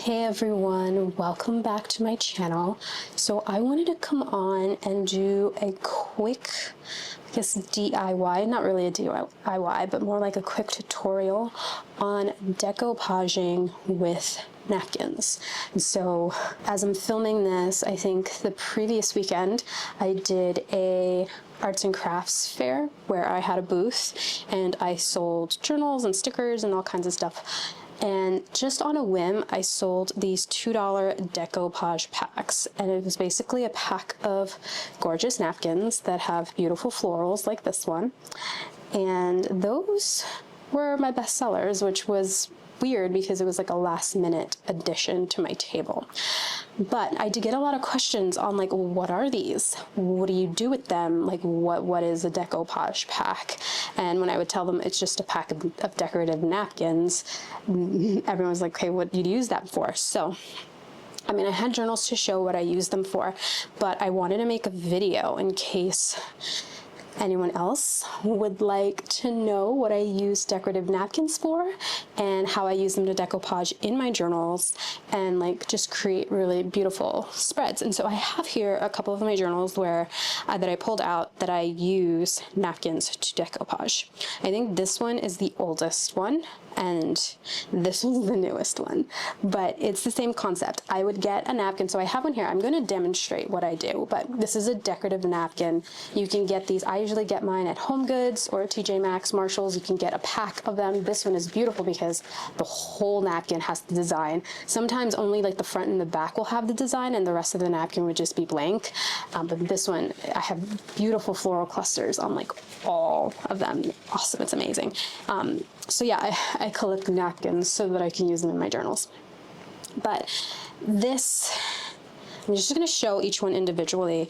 Hey everyone, welcome back to my channel. So I wanted to come on and do a quick, I guess DIY, not really a DIY, but more like a quick tutorial on decoupaging with napkins. And so as I'm filming this, I think the previous weekend I did a arts and crafts fair where I had a booth and I sold journals and stickers and all kinds of stuff. And just on a whim, I sold these $2 decoupage packs. And it was basically a pack of gorgeous napkins that have beautiful florals like this one. And those were my best sellers, which was weird because it was like a last minute addition to my table. But I did get a lot of questions on like, well, what are these? What do you do with them? Like what is a decoupage pack? And when I would tell them it's just a pack of decorative napkins, everyone was like, okay, what do you use that for? So I mean, I had journals to show what I use them for, but I wanted to make a video in case anyone else would like to know what I use decorative napkins for and how I use them to decoupage in my journals and like just create really beautiful spreads. And so I have here a couple of my journals where that I pulled out that I use napkins to decoupage. I think this one is the oldest one and this one's the newest one, but it's the same concept. I would get a napkin, so I have one here. I'm going to demonstrate what I do, but this is a decorative napkin. You can get these. I usually get mine at Home Goods or TJ Maxx, Marshalls. You can get a pack of them. This one is beautiful because the whole napkin has the design. Sometimes only like the front and the back will have the design and the rest of the napkin would just be blank. But this one, I have beautiful floral clusters on like all of them. Awesome, it's amazing. So yeah, I collect napkins so that I can use them in my journals. But this, I'm just going to show each one individually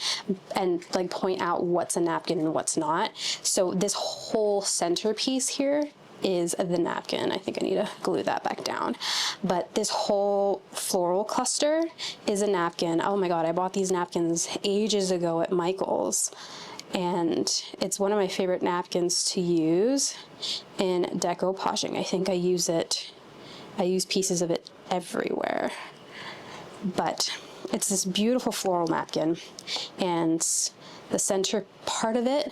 and like point out what's a napkin and what's not. So this whole centerpiece here is the napkin. I think I need to glue that back down. But this whole floral cluster is a napkin. Oh my God, I bought these napkins ages ago at Michael's. And it's one of my favorite napkins to use in decoupaging. I think I use pieces of it everywhere. But it's this beautiful floral napkin, and the center part of it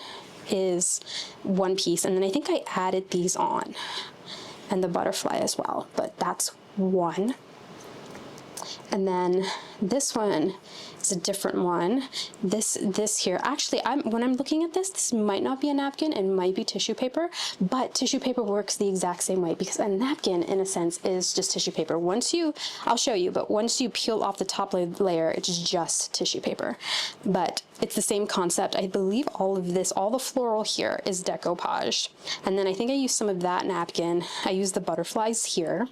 is one piece, and then I think I added these on, and the butterfly as well, but that's one. And then this one is a different one. This here, actually, when I'm looking at this might not be a napkin, it might be tissue paper, but tissue paper works the exact same way because a napkin, in a sense, is just tissue paper. I'll show you, but once you peel off the top layer, it's just tissue paper. But it's the same concept. I believe all of this, all the floral here is decoupaged. And then I think I used some of that napkin. I used the butterflies here.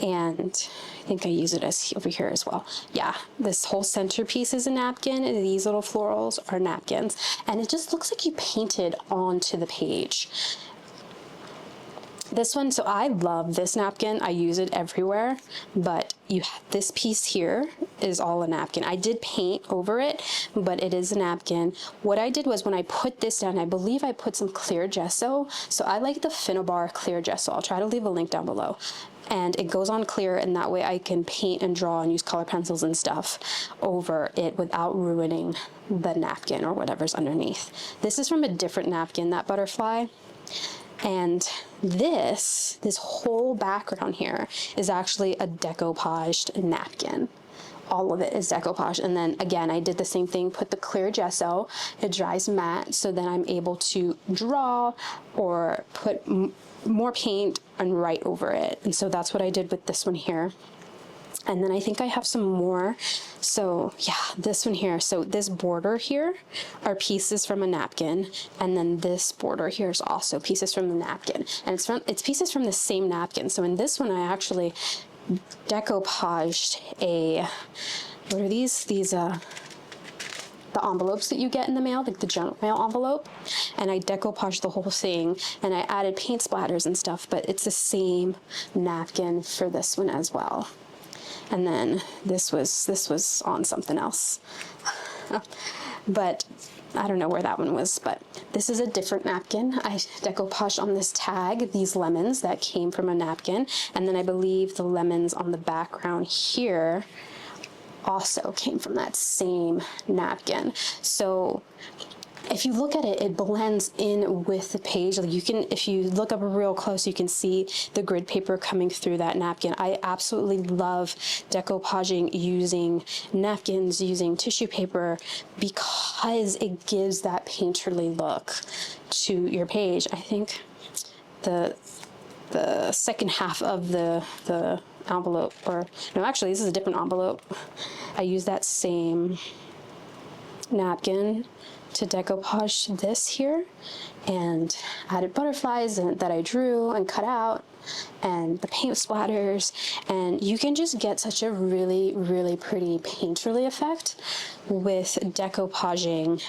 And I think I use it as over here as well. Yeah, this whole centerpiece is a napkin, and these little florals are napkins. And it just looks like you painted onto the page. This one, so I love this napkin. I use it everywhere, but this piece here is all a napkin. I did paint over it, but it is a napkin. What I did was when I put this down, I believe I put some clear gesso. So I like the Finnabar clear gesso. I'll try to leave a link down below. And it goes on clear, and that way I can paint and draw and use color pencils and stuff over it without ruining the napkin or whatever's underneath. This is from a different napkin, that butterfly. And this whole background here is actually a decoupaged napkin. All of it is decoupage. And then again, I did the same thing, put the clear gesso, it dries matte, so then I'm able to draw or put more paint and write over it. And so that's what I did with this one here. And then I think I have some more. So yeah, this one here. So this border here are pieces from a napkin. And then this border here is also pieces from the napkin. And it's pieces from the same napkin. So in this one, I actually decoupaged what are these? The envelopes that you get in the mail, like the junk mail envelope, and I decoupaged the whole thing, and I added paint splatters and stuff, but it's the same napkin for this one as well. And then this was on something else. But I don't know where that one was, but this is a different napkin. I decoupaged on this tag these lemons that came from a napkin, and then I believe the lemons on the background here also came from that same napkin. So if you look at it, it blends in with the page. Like you can, if you look up real close, you can see the grid paper coming through that napkin. I absolutely love decoupaging using napkins, using tissue paper, because it gives that painterly look to your page. I think the second half of the envelope, or no, actually this is a different envelope. I use that same napkin to decoupage this here, and added butterflies that I drew and cut out, and the paint splatters, and you can just get such a really, really pretty painterly effect with decoupaging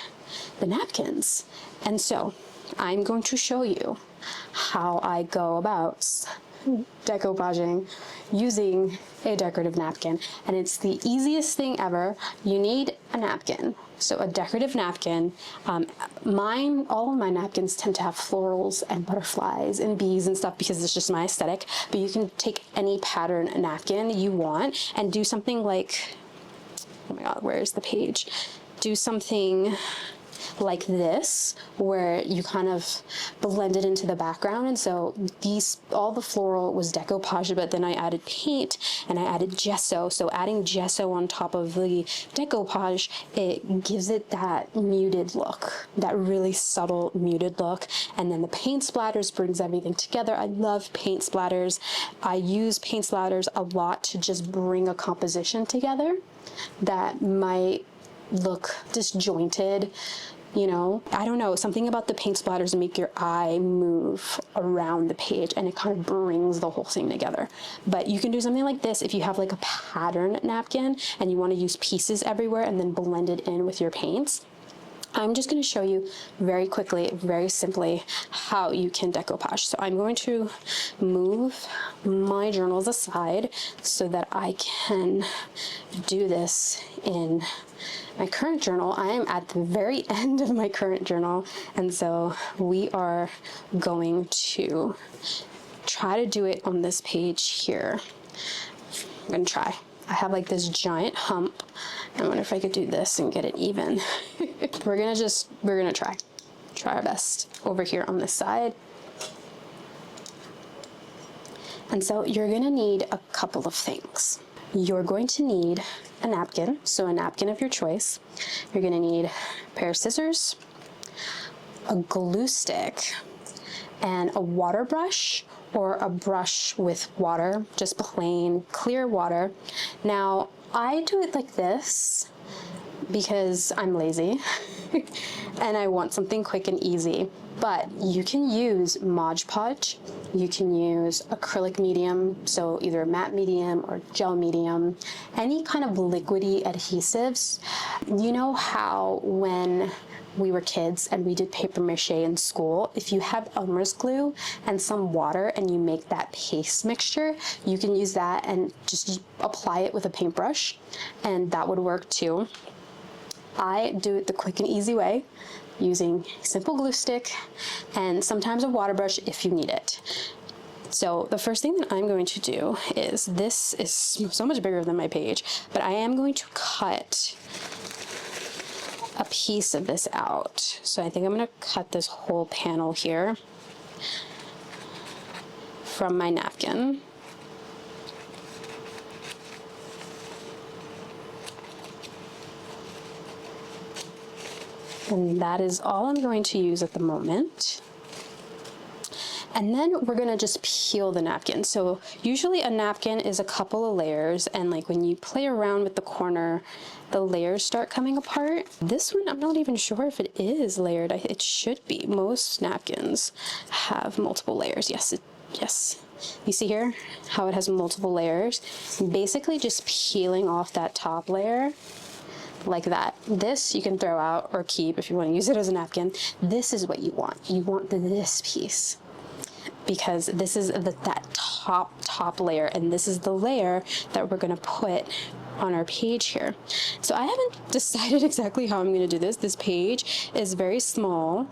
the napkins. And so I'm going to show you how I go about decoupaging using a decorative napkin, and it's the easiest thing ever. You need a napkin, so a decorative napkin. All of my napkins tend to have florals and butterflies and bees and stuff because it's just my aesthetic, but you can take any pattern napkin you want and do something like, oh my god, where's the page? Do something like this, where you kind of blend it into the background. And so all the floral was decoupaged, but then I added paint and I added gesso. So adding gesso on top of the decoupage, it gives it that muted look, that really subtle muted look. And then the paint splatters brings everything together. I love paint splatters. I use paint splatters a lot to just bring a composition together that might look disjointed. You know, I don't know, something about the paint splatters make your eye move around the page, and it kind of brings the whole thing together. But you can do something like this if you have like a pattern napkin and you want to use pieces everywhere and then blend it in with your paints. I'm just going to show you very quickly, very simply, how you can decoupage. So I'm going to move my journals aside so that I can do this in my current journal. I am at the very end of my current journal, and so we are going to try to do it on this page here. I'm going to try. I have like this giant hump. I wonder if I could do this and get it even. We're gonna try our best over here on this side. And so you're gonna need a couple of things. You're going to need a napkin, so a napkin of your choice. You're gonna need a pair of scissors, a glue stick, and a water brush, or a brush with water, just plain clear water. Now, I do it like this because I'm lazy and I want something quick and easy, but you can use Mod Podge, you can use acrylic medium, so either matte medium or gel medium, any kind of liquidy adhesives. You know how when we were kids and we did paper mache in school, if you have Elmer's glue and some water and you make that paste mixture, you can use that and just apply it with a paintbrush, and that would work too. I do it the quick and easy way, using a simple glue stick and sometimes a water brush if you need it. So the first thing that I'm going to do is, this is so much bigger than my page, but I am going to cut a piece of this out. So I think I'm going to cut this whole panel here from my napkin. And that is all I'm going to use at the moment. And then we're gonna just peel the napkin. So usually a napkin is a couple of layers, and like when you play around with the corner, the layers start coming apart. This one, I'm not even sure if it is layered. It should be. Most napkins have multiple layers. Yes, yes. You see here how it has multiple layers? Basically just peeling off that top layer like that. This you can throw out or keep if you want to use it as a napkin. This is what you want. You want this piece, because this is that top layer, and this is the layer that we're going to put on our page here. So I haven't decided exactly how I'm going to do this. This page is very small.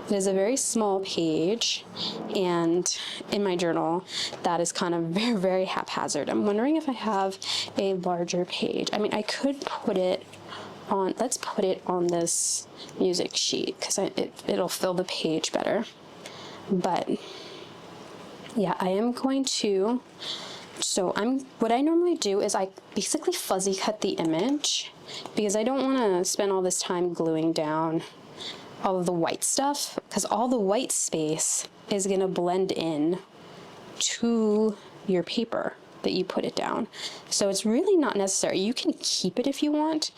It is a very small page, and in my journal, that is kind of very, very haphazard. I'm wondering if I have a larger page. I mean, I could put it on, let's put it on this music sheet, because it'll fill the page better. But yeah, I am going to, what I normally do is I basically fuzzy cut the image, because I don't want to spend all this time gluing down all of the white stuff, because all the white space is going to blend in to your paper that you put it down. So it's really not necessary. You can keep it if you want.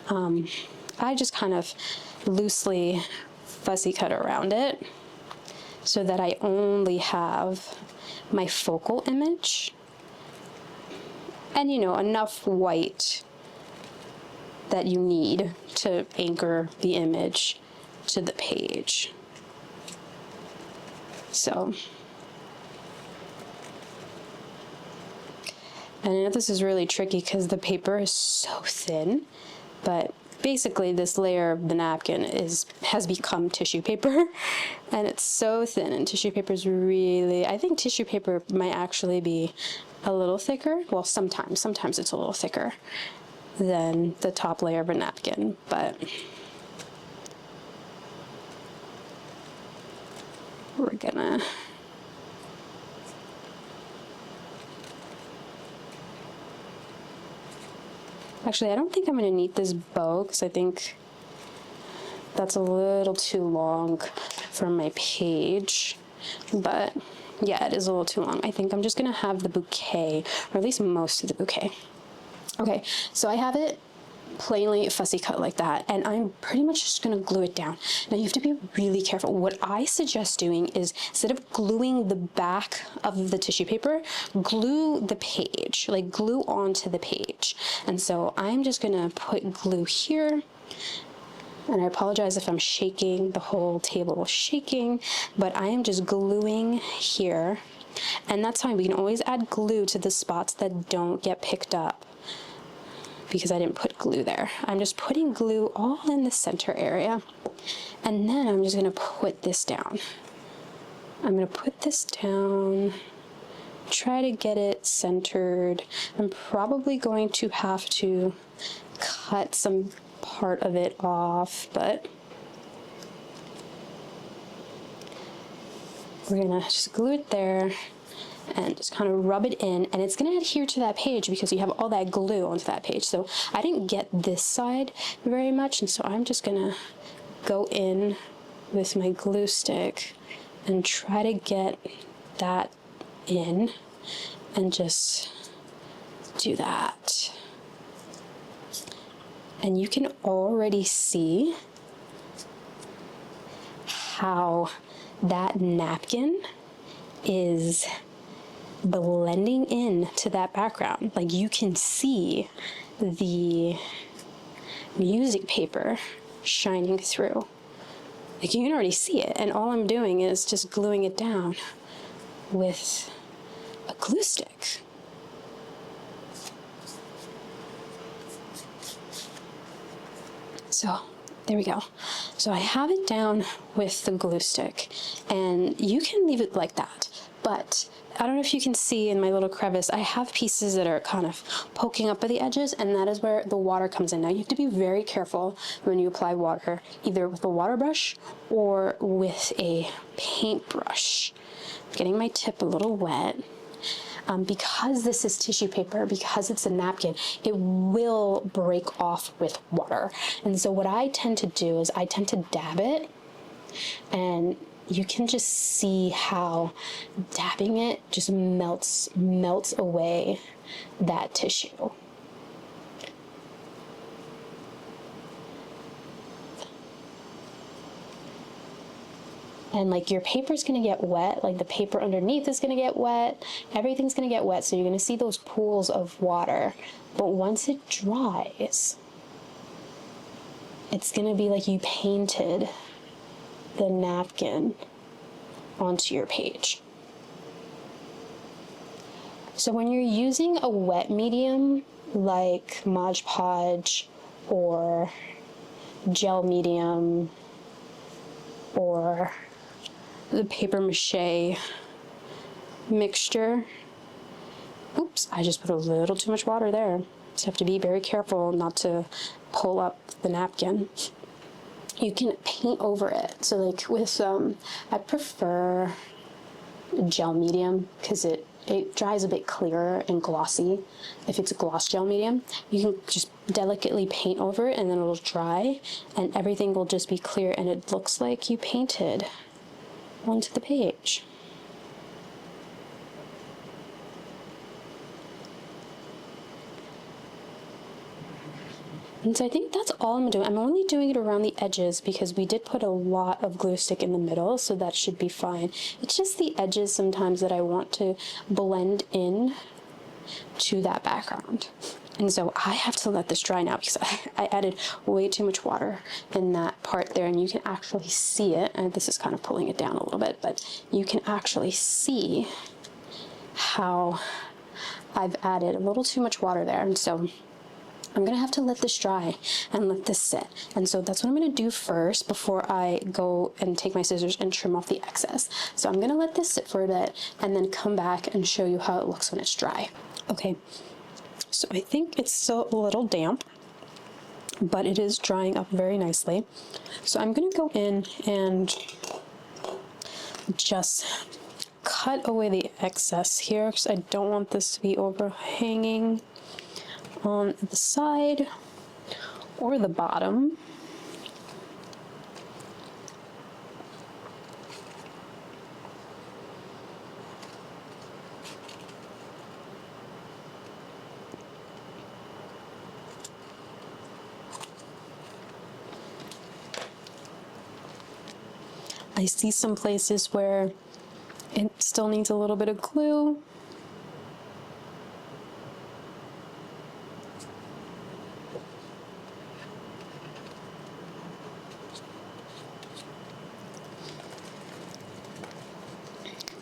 I just kind of loosely fuzzy cut around it so that I only have my focal image and, you know, enough white that you need to anchor the image to the page. So, and I know this is really tricky because the paper is so thin, but basically this layer of the napkin has become tissue paper, and it's so thin, and tissue paper is really, I think tissue paper might actually be a little thicker. Well, sometimes it's a little thicker than the top layer of a napkin, but we're gonna actually, I don't think I'm gonna need this bow because I think that's a little too long for my page, but yeah, it is a little too long. I think I'm just gonna have the bouquet, or at least most of the bouquet. Okay, so I have it plainly fussy cut like that, and I'm pretty much just gonna glue it down. Now you have to be really careful. What I suggest doing is, instead of gluing the back of the tissue paper, glue the page, like glue onto the page. And so I'm just gonna put glue here, and I apologize if I'm shaking, the whole table is shaking, but I am just gluing here, and that's fine. We can always add glue to the spots that don't get picked up, because I didn't put glue there. I'm just putting glue all in the center area. And then I'm just gonna put this down. I'm gonna put this down, try to get it centered. I'm probably going to have to cut some part of it off, but we're gonna just glue it there and just kind of rub it in, and it's going to adhere to that page because you have all that glue onto that page. So I didn't get this side very much, and so I'm just going to go in with my glue stick and try to get that in and just do that. And you can already see how that napkin is blending in to that background. Like, you can see the music paper shining through. Like, you can already see it, and all I'm doing is just gluing it down with a glue stick. So there we go. So I have it down with the glue stick, and you can leave it like that, but I don't know if you can see in my little crevice, I have pieces that are kind of poking up at the edges, and that is where the water comes in. Now you have to be very careful when you apply water, either with a water brush or with a paintbrush. I'm getting my tip a little wet. Because this is tissue paper, because it's a napkin, it will break off with water. And so what I tend to do is I tend to dab it, and you can just see how dabbing it just melts away that tissue. And like, your paper's gonna get wet, like the paper underneath is gonna get wet, everything's gonna get wet, so you're gonna see those pools of water. But once it dries, it's gonna be like you painted the napkin onto your page. So when you're using a wet medium like Mod Podge or gel medium or the paper mache mixture. Oops, I just put a little too much water there. So you have to be very careful not to pull up the napkin. You can paint over it. So like with, I prefer gel medium because it dries a bit clearer and glossy. If it's a gloss gel medium, you can just delicately paint over it and then it'll dry and everything will just be clear and it looks like you painted onto the page. And so I think that's all I'm doing. I'm only doing it around the edges because we did put a lot of glue stick in the middle, so that should be fine. It's just the edges sometimes that I want to blend in to that background. And so I have to let this dry now because I added way too much water in that part there, and you can actually see it. And this is kind of pulling it down a little bit, but you can actually see how I've added a little too much water there. And so I'm gonna have to let this dry and let this sit. And so that's what I'm gonna do first before I go and take my scissors and trim off the excess. So I'm gonna let this sit for a bit and then come back and show you how it looks when it's dry. Okay, so I think it's still a little damp, but it is drying up very nicely. So I'm gonna go in and just cut away the excess here because I don't want this to be overhanging on the side or the bottom. I see some places where it still needs a little bit of glue.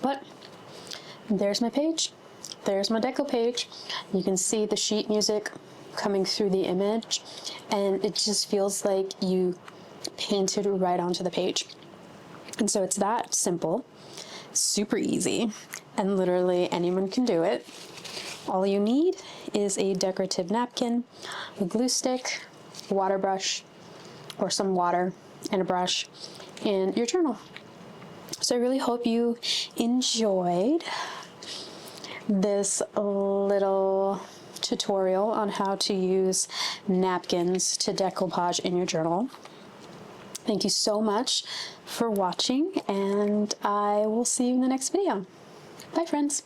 But there's my page. There's my decoupage. You can see the sheet music coming through the image, and it just feels like you painted right onto the page. And so it's that simple, super easy, and literally anyone can do it. All you need is a decorative napkin, a glue stick, a water brush, or some water and a brush, and your journal. So I really hope you enjoyed this little tutorial on how to use napkins to decoupage in your journal. Thank you so much for watching, and I will see you in the next video. Bye, friends.